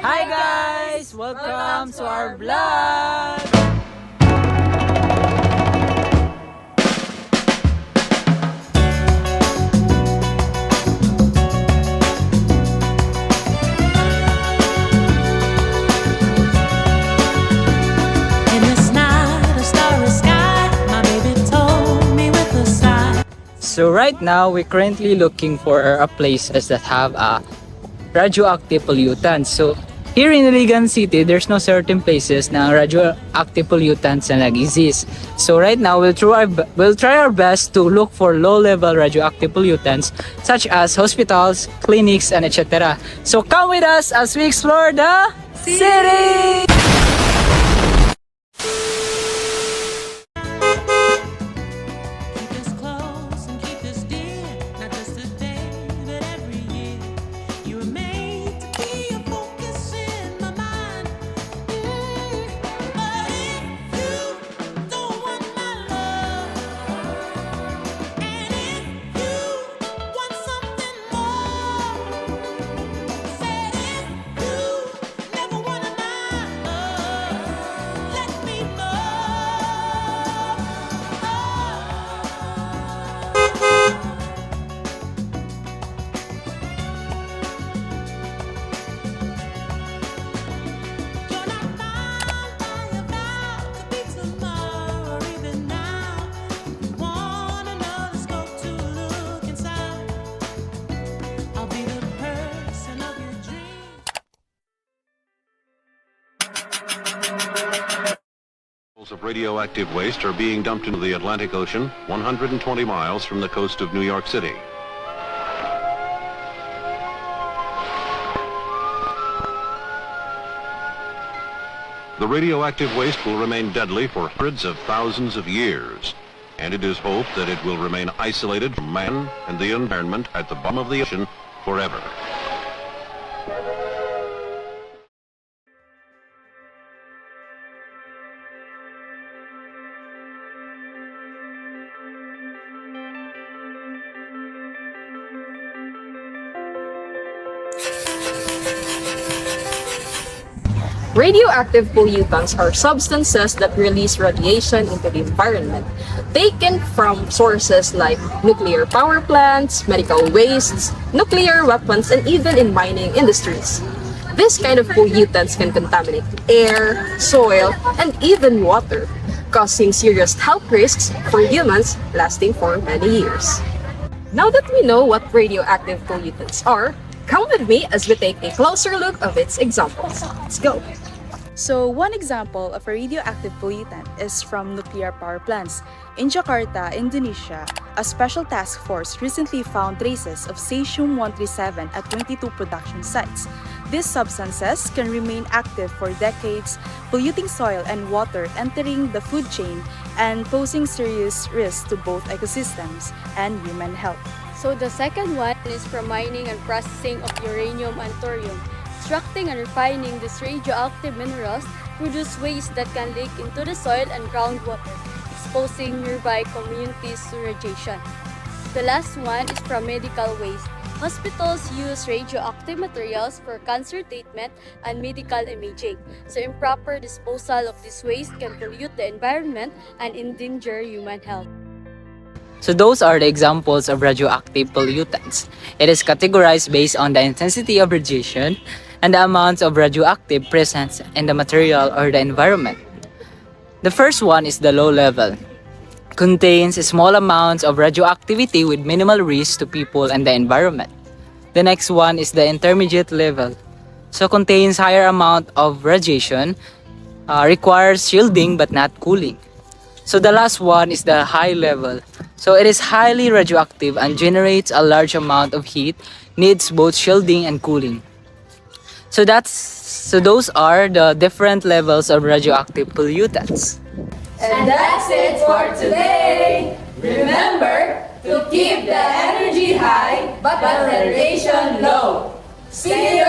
Hi guys! Welcome to our vlog! So right now, we're currently looking for places that have radioactive pollutants. So here in Iligan City, there's no certain places na radioactive pollutants na nag-exist. So right now, we'll try our best to look for low-level radioactive pollutants such as hospitals, clinics, and etc. So come with us as we explore the city! Of radioactive waste are being dumped into the Atlantic Ocean 120 miles from the coast of New York City. The radioactive waste will remain deadly for hundreds of thousands of years, and it is hoped that it will remain isolated from man and the environment at the bottom of the ocean forever. Radioactive pollutants are substances that release radiation into the environment, taken from sources like nuclear power plants, medical wastes, nuclear weapons, and even in mining industries. This kind of pollutants can contaminate air, soil, and even water, causing serious health risks for humans lasting for many years. Now that we know what radioactive pollutants are, come with me as we take a closer look of its examples. Let's go! So, one example of a radioactive pollutant is from nuclear power plants. In Jakarta, Indonesia, a special task force recently found traces of cesium-137 at 22 production sites. These substances can remain active for decades, polluting soil and water, entering the food chain, and posing serious risks to both ecosystems and human health. So the second one is from mining and processing of uranium and thorium. Extracting and refining these radioactive minerals produce waste that can leak into the soil and groundwater, exposing nearby communities to radiation. The last one is from medical waste. Hospitals use radioactive materials for cancer treatment and medical imaging. So improper disposal of this waste can pollute the environment and endanger human health. So those are the examples of radioactive pollutants. It is categorized based on the intensity of radiation and the amounts of radioactive presence in the material or the environment. The first one is the low level. Contains small amounts of radioactivity with minimal risk to people and the environment. The next one is the intermediate level. So contains higher amount of radiation, requires shielding but not cooling. So the last one is the high level. So it is highly radioactive and generates a large amount of heat, needs both shielding and cooling. So those are the different levels of radioactive pollutants. And that's it for today. Remember to keep the energy high but the radiation low. See you